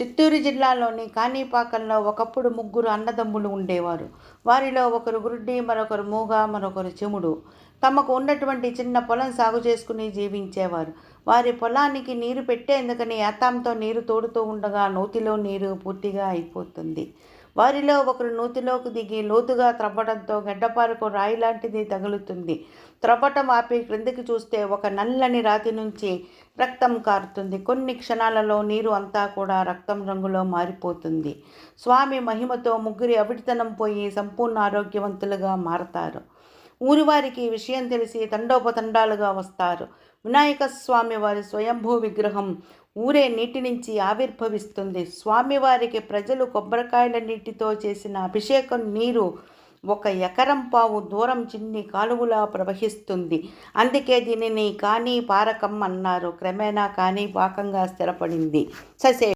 చిత్తూరు జిల్లాలోని కాణిపాకంలో ఒకప్పుడు ముగ్గురు అన్నదమ్ములు ఉండేవారు. వారిలో ఒకరు గురుడ్డి, మరొకరు మూగ, మరొకరు చెముడు. తమకు ఉన్నటువంటి చిన్న పొలం సాగు చేసుకుని జీవించేవారు. వారి పొలానికి నీరు పెట్టేందుకని యాతాంతో నీరు తోడుతూ ఉండగా నూతిలో నీరు పూర్తిగా అయిపోతుంది. వారిలో ఒకరు నూతిలోకి దిగి లోతుగా త్రవ్వడంతో గడ్డపారకు రాయి లాంటిది తగులుతుంది. త్రవ్వటం ఆపి క్రిందికి చూస్తే ఒక నల్లని రాతి నుంచి రక్తం కారుతుంది. కొన్ని క్షణాలలో నీరు అంతా కూడా రక్తం రంగులో మారిపోతుంది. స్వామి మహిమతో ముగ్గురి అవిటితనం పోయి సంపూర్ణ ఆరోగ్యవంతులుగా మారతారు. ఊరివారికి ఈ విషయం తెలిసి తండోపతండాలుగా వస్తారు. వినాయక స్వామి వారి స్వయంభూ విగ్రహం ఊరే నీటి నుంచి ఆవిర్భవిస్తుంది. స్వామివారికి ప్రజలు కొబ్బరికాయల నీటితో చేసిన అభిషేకం నీరు 1 ఎకరం పావు దూరం చిన్ని కాలువలా ప్రవహిస్తుంది. అందుకే దీనిని కాణిపారకం అన్నారు. క్రమేణా కాణిపాకంగా స్థిరపడింది. ససే